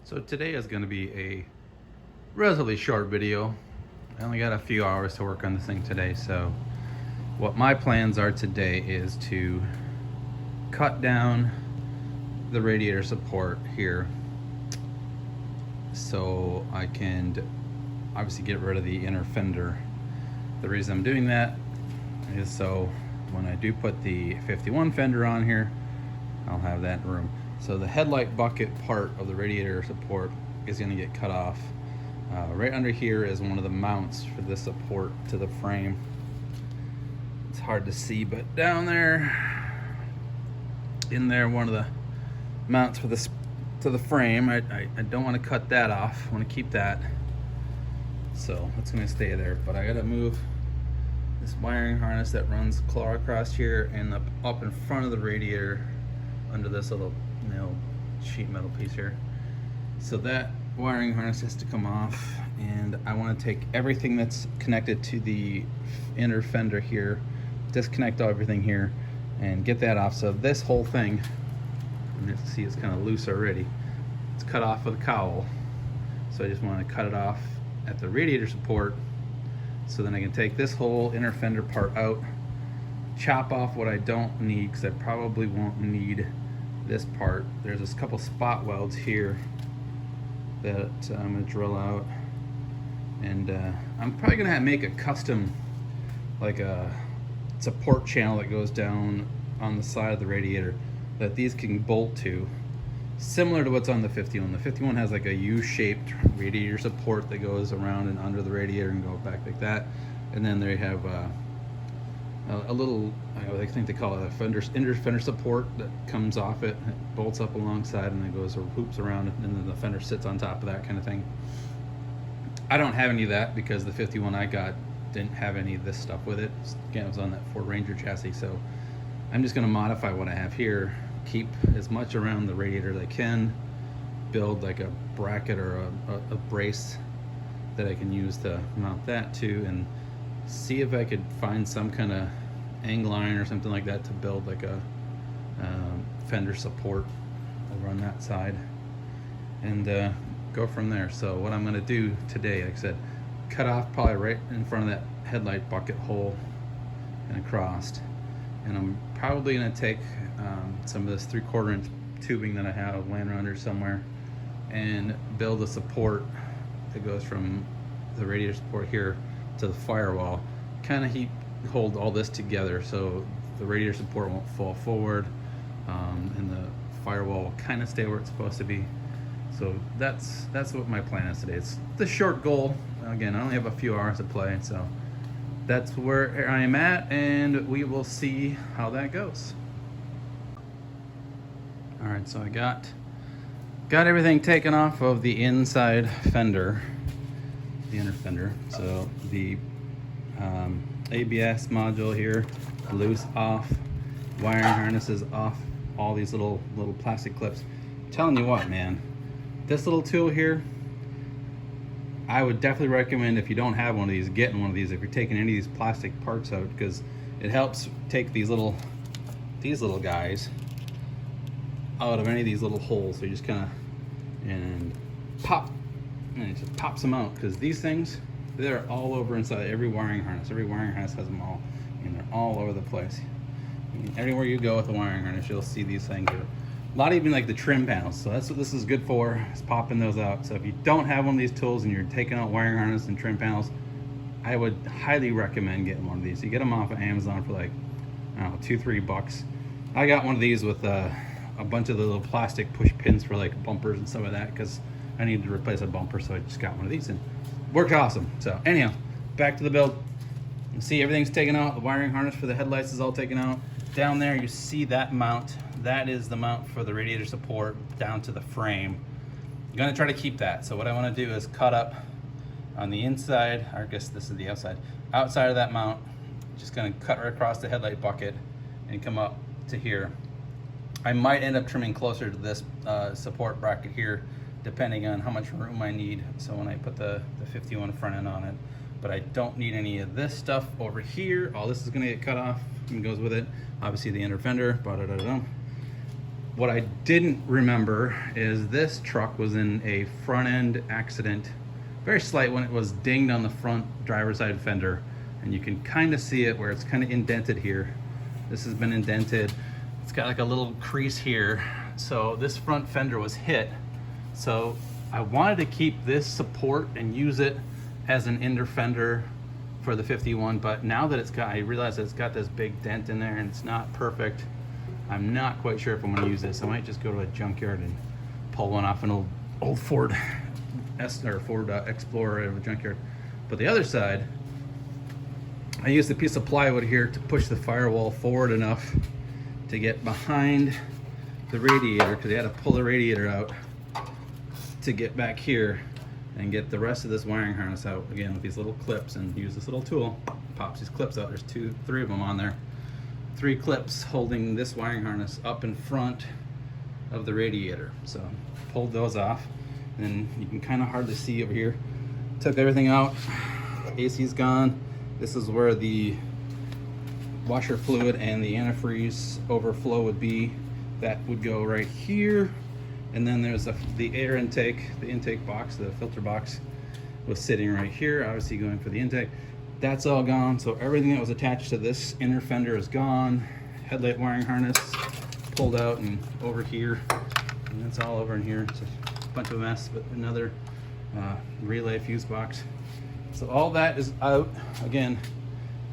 So today is going to be a relatively short video. I only got a few hours to work on this thing today, so what my plans are today is to cut down the radiator support here so I can obviously get rid of the inner fender. The reason I'm doing that is so when I do put the 51 fender on here, I'll have that room. So the headlight bucket part of the radiator support is going to get cut off. Right under here is one of the mounts for this support to the frame. It's hard to see, but down there, in there, one of the mounts for this to the frame. I don't want to cut that off. I want to keep that. So it's going to stay there, but I got to move this wiring harness that runs claw across here and up in front of the radiator under this little sheet metal piece here. So that wiring harness has to come off, and I want to take everything that's connected to the inner fender here, disconnect everything here and get that off. So this whole thing, and you can see it's kind of loose already, it's cut off with a cowl. So I just want to cut it off at the radiator support, so then I can take this whole inner fender part out, chop off what I don't need, because I probably won't need this part. There's a couple spot welds here that I'm going to drill out, and I'm probably going to make a custom, like a support channel that goes down on the side of the radiator that these can bolt to, similar to what's on the 51. The 51 has like a U-shaped radiator support that goes around and under the radiator and go back like that, and then they have a little, I think they call it a inner fender support that comes off it. It bolts up alongside and then goes or hoops around, and then the fender sits on top of that kind of thing. I don't have any of that because the 51 I got didn't have any of this stuff with it. Again, it was on that Ford Ranger chassis, so I'm just going to modify what I have here, keep as much around the radiator as I can, build like a bracket or a brace that I can use to mount that to, and see if I could find some kind of angle iron or something like that to build like a fender support over on that side, and go from there. So what I'm going to do today, like I said, cut off probably right in front of that headlight bucket hole and across, and I'm probably going to take some of this 3/4 inch tubing that I have laying around here somewhere and build a support that goes from the radiator support here to the firewall, kind of hold all this together so the radiator support won't fall forward, and the firewall will kind of stay where it's supposed to be. So that's what my plan is today. It's the short goal. Again, I only have a few hours to play, so that's where I am at, and we will see how that goes. All right, so I got everything taken off of the inside fender, the inner fender. So the ABS module here, loose off, wiring harnesses off, all these little plastic clips. I'm telling you what, man, this little tool here, I would definitely recommend, if you don't have one of these, getting one of these if you're taking any of these plastic parts out, because it helps take these little guys out of any of these little holes. So you just kind of and it just pops them out, because these things, they're all over inside every wiring harness. Every wiring harness has them all, and they're all over the place. I mean, everywhere you go with a wiring harness, you'll see these things. A lot, even like the trim panels. So that's what this is good for, is popping those out. So if you don't have one of these tools and you're taking out wiring harness and trim panels, I would highly recommend getting one of these. You get them off of Amazon for like, I don't know, $2-3. I got one of these with a bunch of the little plastic push pins for like bumpers and stuff like that, because I needed to replace a bumper, so I just got one of these and worked awesome. So anyhow, back to the build. You see everything's taken out. The wiring harness for the headlights is all taken out. Down there you see that mount. That is the mount for the radiator support down to the frame. I'm gonna try to keep that. So what I wanna do is cut up on the inside, or I guess this is the outside of that mount. Just gonna cut right across the headlight bucket and come up to here. I might end up trimming closer to this support bracket here, depending on how much room I need. So when I put the 51 front end on it, but I don't need any of this stuff over here. All this is gonna get cut off and goes with it. Obviously the inner fender, what I didn't remember is this truck was in a front end accident, very slight one. It was dinged on the front driver's side fender, and you can kind of see it where it's kind of indented here. This has been indented. It's got like a little crease here. So this front fender was hit. So I wanted to keep this support and use it as an inner fender for the 51, but now that I realize that it's got this big dent in there and it's not perfect, I'm not quite sure if I'm gonna use this. I might just go to a junkyard and pull one off an old Ford Explorer at a junkyard. But the other side, I used a piece of plywood here to push the firewall forward enough to get behind the radiator, because they had to pull the radiator out to get back here and get the rest of this wiring harness out again with these little clips, and use this little tool, pops these clips out. There's three of them on there. 3 clips holding this wiring harness up in front of the radiator. So pulled those off, and you can kind of hardly see over here. Took everything out. AC's gone. This is where the washer fluid and the antifreeze overflow would be. That would go right here. And then there's the air intake, the intake box, the filter box was sitting right here, obviously going for the intake. That's all gone, so everything that was attached to this inner fender is gone. Headlight wiring harness pulled out and over here, and that's all over in here. It's a bunch of mess, but another relay fuse box. So all that is out. Again,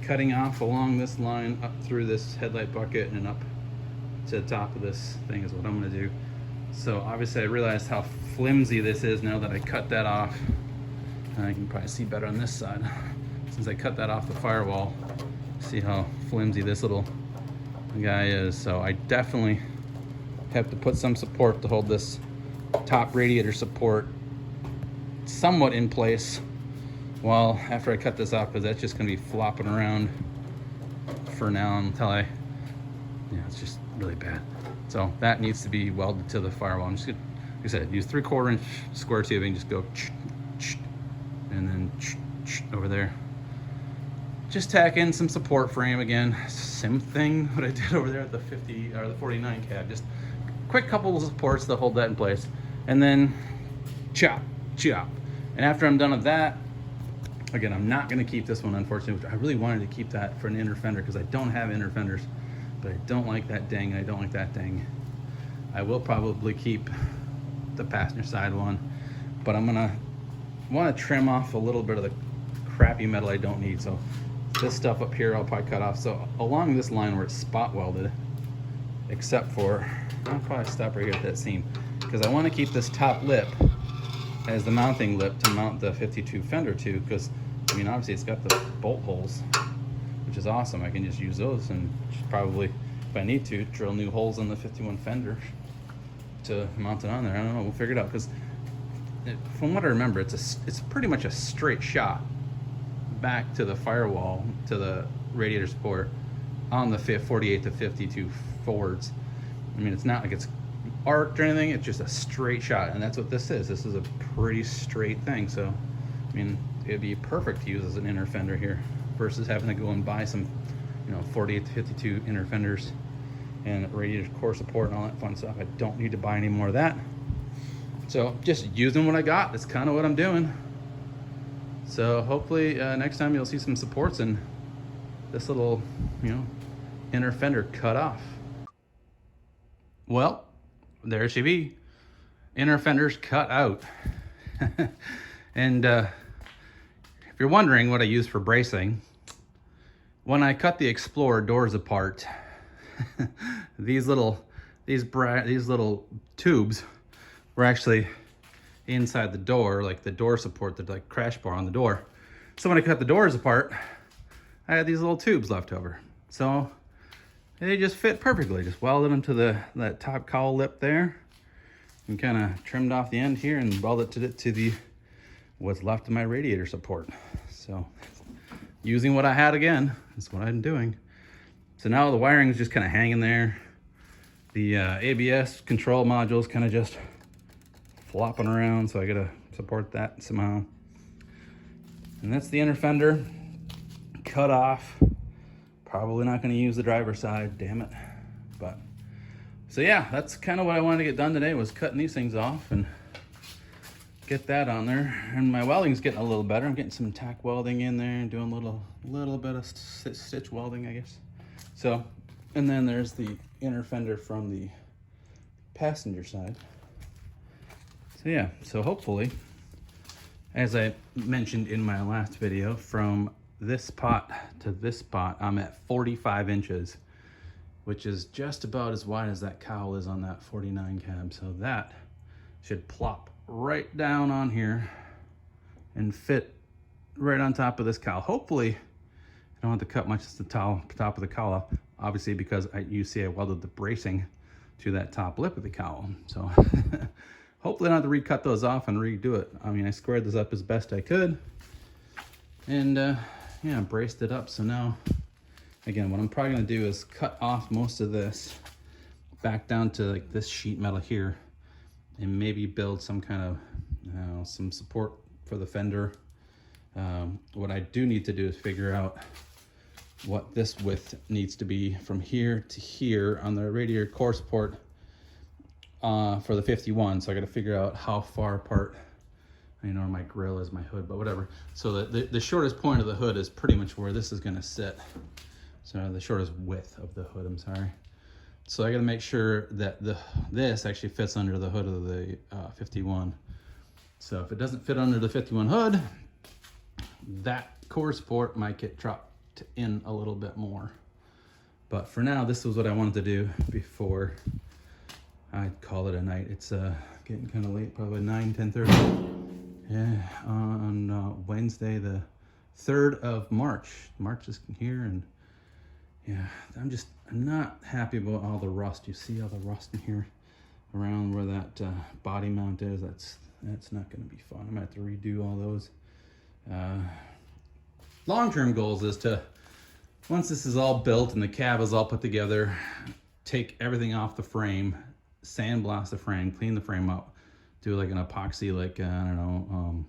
cutting off along this line up through this headlight bucket and up to the top of this thing is what I'm gonna do. So obviously I realized how flimsy this is now that I cut that off. And I can probably see better on this side. Since I cut that off the firewall, see how flimsy this little guy is. So I definitely have to put some support to hold this top radiator support somewhat in place while after I cut this off, because that's just gonna be flopping around for now until yeah, it's just really bad. So that needs to be welded to the firewall. I'm just gonna, like I said, use 3/4 inch square tubing, just go and then over there. Just tack in some support frame again. Same thing what I did over there at the 50 or the 49 cab. Just quick couple of supports to hold that in place, and then chop. And after I'm done with that, again, I'm not gonna keep this one, unfortunately. I really wanted to keep that for an inner fender because I don't have inner fenders. But I don't like that ding, and I don't like that ding. I will probably keep the passenger side one, but I'm gonna want to trim off a little bit of the crappy metal I don't need. So this stuff up here I'll probably cut off. So along this line where it's spot welded, except for, I'll probably stop right here at that seam, because I want to keep this top lip as the mounting lip to mount the 52 fender to, because I mean obviously it's got the bolt holes, which is awesome. I can just use those and probably, if I need to, drill new holes in the 51 fender to mount it on there. I don't know, we'll figure it out, because from what I remember, it's pretty much a straight shot back to the firewall, to the radiator support on the 48 to 52 Fords. I mean, it's not like it's arced or anything, it's just a straight shot, and that's what this is. This is a pretty straight thing, so I mean, it'd be perfect to use as an inner fender here versus having to go and buy some, 48 to 52 inner fenders and radiator core support and all that fun stuff. I don't need to buy any more of that. So just using what I got, that's kind of what I'm doing. So hopefully next time you'll see some supports and this little, inner fender cut off. Well, there she be. Inner fenders cut out. And if you're wondering what I use for bracing, when I cut the Explorer doors apart, these little tubes were actually inside the door, like the door support, the like crash bar on the door. So when I cut the doors apart, I had these little tubes left over. So they just fit perfectly. Just welded them to that top cowl lip there, and kind of trimmed off the end here and welded it to the what's left of my radiator support. So using what I had again, that's what I'm doing. So now the wiring is just kind of hanging there. The ABS control module is kind of just flopping around, so I gotta support that somehow. And that's the inner fender cut off. Probably not gonna use the driver's side, damn it. But So yeah, that's kind of what I wanted to get done today, was cutting these things off and get that on there. And my welding's getting a little better. I'm getting some tack welding in there and doing a little bit of stitch welding, I guess. So, and then there's the inner fender from the passenger side. So yeah, so hopefully, as I mentioned in my last video, from this spot to this spot, I'm at 45 inches, which is just about as wide as that cowl is on that 49 cab. So that should plop right down on here and fit right on top of this cowl. Hopefully, I don't have to cut much of the top of the cowl off, obviously, because you see I welded the bracing to that top lip of the cowl. So hopefully I don't have to recut those off and redo it. I mean, I squared this up as best I could and yeah, braced it up. So now, again, what I'm probably gonna do is cut off most of this back down to like this sheet metal here and maybe build some kind of, some support for the fender. What I do need to do is figure out what this width needs to be from here to here on the radiator core support for the 51. So I got to figure out how far apart, you know, my grill is, my hood, but whatever. So the shortest point of the hood is pretty much where this is going to sit. So the shortest width of the hood, I'm sorry. So I got to make sure that this actually fits under the hood of the 51. So if it doesn't fit under the 51 hood, that core support might get dropped in a little bit more. But for now, this was what I wanted to do before I'd call it a night. It's getting kind of late, probably 10:30. Yeah, on Wednesday, the 3rd of March. March is here, and yeah, I'm not happy about all the rust. You see all the rust in here around where that body mount is. That's not going to be fun. I'm going to have to redo all those. Long-term goals is to, once this is all built and the cab is all put together, take everything off the frame, sandblast the frame, clean the frame up, do like an epoxy, like I don't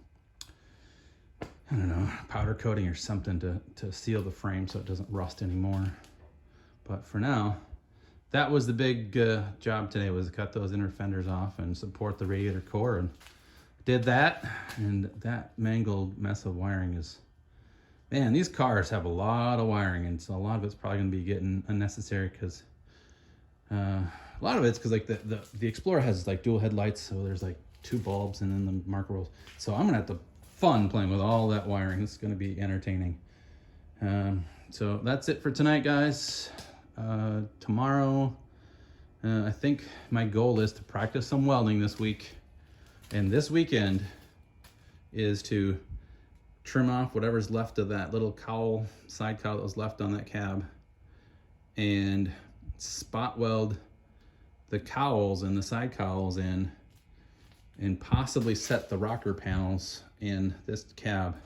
know, powder coating or something to seal the frame so it doesn't rust anymore. But for now, that was the big job today, was to cut those inner fenders off and support the radiator core, and did that. And that mangled mess of wiring is, man, these cars have a lot of wiring, and so a lot of it's probably going to be getting unnecessary, because a lot of it's because like the Explorer has like dual headlights, so there's like 2 bulbs and then the marker rolls. So I'm gonna have to fun playing with all that wiring. This is gonna be entertaining. So that's it for tonight, guys. Tomorrow, I think my goal is to practice some welding this week, and this weekend is to trim off whatever's left of that little cowl, side cowl that was left on that cab, and spot weld the cowls and the side cowls in, and possibly set the rocker panels in this cab.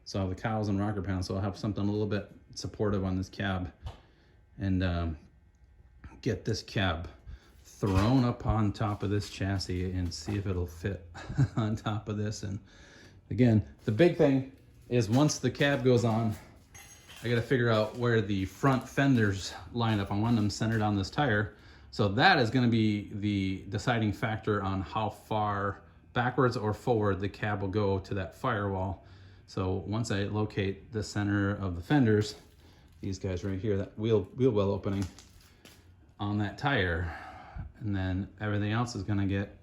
So I'll have the cowls and rocker panels, so I'll have something a little bit supportive on this cab, and get this cab thrown up on top of this chassis and see if it'll fit on top of this. And again, the big thing is once the cab goes on, I got to figure out where the front fenders line up. I want them centered on this tire. So that is going to be the deciding factor on how far backwards or forward the cab will go to that firewall. So once I locate the center of the fenders, these guys right here, that wheel well opening on that tire, and then everything else is going to get,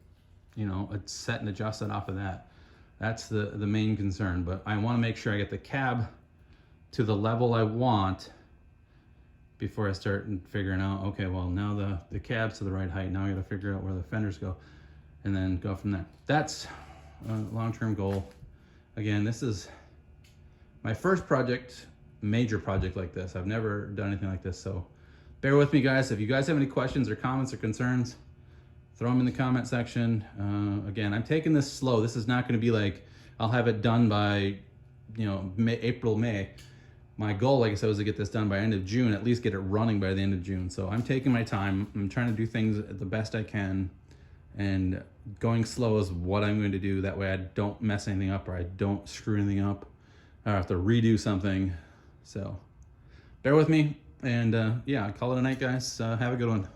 you know, set and adjusted off of that. That's the main concern. But I want to make sure I get the cab to the level I want before I start figuring out, okay, well, now the cab's to the right height. Now I got to figure out where the fenders go, and then go from there. That's a long-term goal. Again, this is my first project, major project like this. I've never done anything like this, so bear with me, guys. If you guys have any questions or comments or concerns, throw them in the comment section. Again, I'm taking this slow. This is not going to be like I'll have it done by, you know, April, May. My goal, like I said, was to get this done by end of June, at least get it running by the end of June. So I'm taking my time. I'm trying to do things the best I can, and going slow is what I'm going to do. That way I don't mess anything up, or I don't screw anything up, or I have to redo something. So bear with me, and yeah, I'll call it a night, guys. Have a good one.